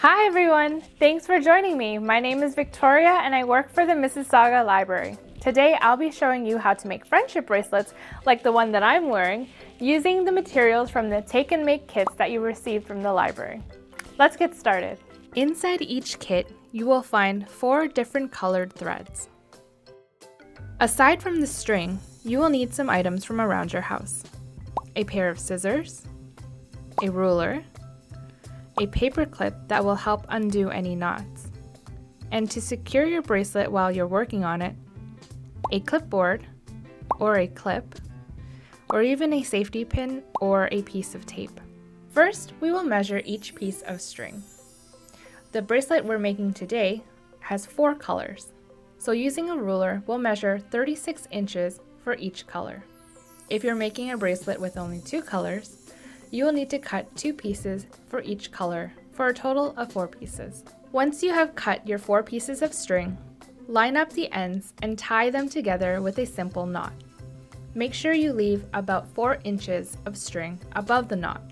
Hi everyone! Thanks for joining me. My name is Victoria and I work for the Mississauga Library. Today I'll be showing you how to make friendship bracelets like the one that I'm wearing using the materials from the Take and Make kits that you received from the library. Let's get started. Inside each kit, you will find 4 different colored threads. Aside from the string, you will need some items from around your house. A pair of scissors, a ruler, a paper clip that will help undo any knots, and to secure your bracelet while you're working on it, a clipboard or a clip, or even a safety pin or a piece of tape. First, we will measure each piece of string. The bracelet we're making today has 4 colors, so using a ruler, we'll measure 36 inches for each color. If you're making a bracelet with only 2 colors, you will need to cut 2 pieces for each color for a total of 4 pieces. Once you have cut your 4 pieces of string, line up the ends and tie them together with a simple knot. Make sure you leave about 4 inches of string above the knot.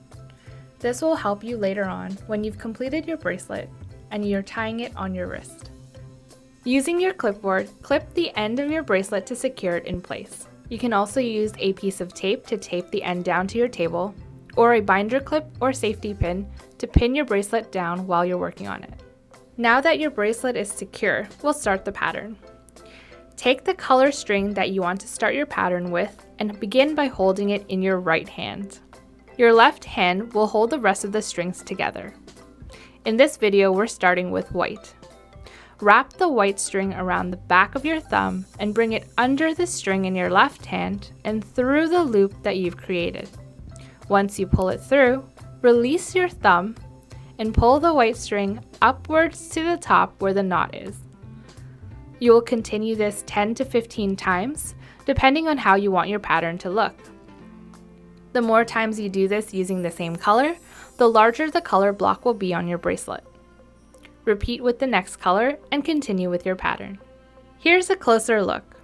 This will help you later on when you've completed your bracelet and you're tying it on your wrist. Using your clipboard, clip the end of your bracelet to secure it in place. You can also use a piece of tape to tape the end down to your table, or a binder clip or safety pin to pin your bracelet down while you're working on it. Now that your bracelet is secure, we'll start the pattern. Take the color string that you want to start your pattern with and begin by holding it in your right hand. Your left hand will hold the rest of the strings together. In this video, we're starting with white. Wrap the white string around the back of your thumb and bring it under the string in your left hand and through the loop that you've created. Once you pull it through, release your thumb and pull the white string upwards to the top where the knot is. You will continue this 10 to 15 times, depending on how you want your pattern to look. The more times you do this using the same color, the larger the color block will be on your bracelet. Repeat with the next color and continue with your pattern. Here's a closer look.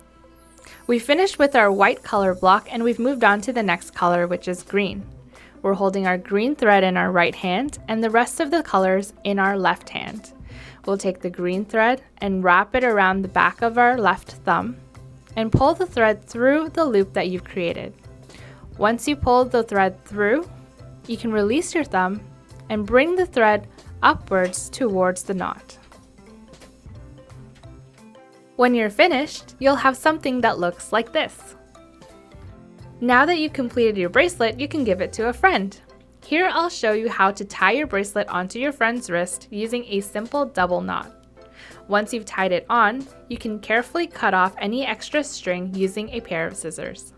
We finished with our white color block and we've moved on to the next color, which is green. We're holding our green thread in our right hand and the rest of the colors in our left hand. We'll take the green thread and wrap it around the back of our left thumb and pull the thread through the loop that you've created. Once you pull the thread through, you can release your thumb and bring the thread upwards towards the knot. When you're finished, you'll have something that looks like this. Now that you've completed your bracelet, you can give it to a friend. Here I'll show you how to tie your bracelet onto your friend's wrist using a simple double knot. Once you've tied it on, you can carefully cut off any extra string using a pair of scissors.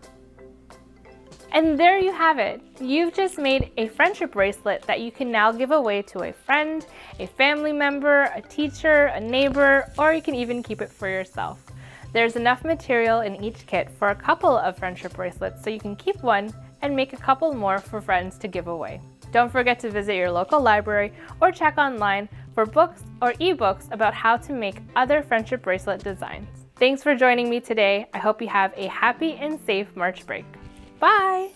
And there you have it. You've just made a friendship bracelet that you can now give away to a friend, a family member, a teacher, a neighbor, or you can even keep it for yourself. There's enough material in each kit for a couple of friendship bracelets, so you can keep one and make a couple more for friends to give away. Don't forget to visit your local library or check online for books or ebooks about how to make other friendship bracelet designs. Thanks for joining me today. I hope you have a happy and safe March break. Bye!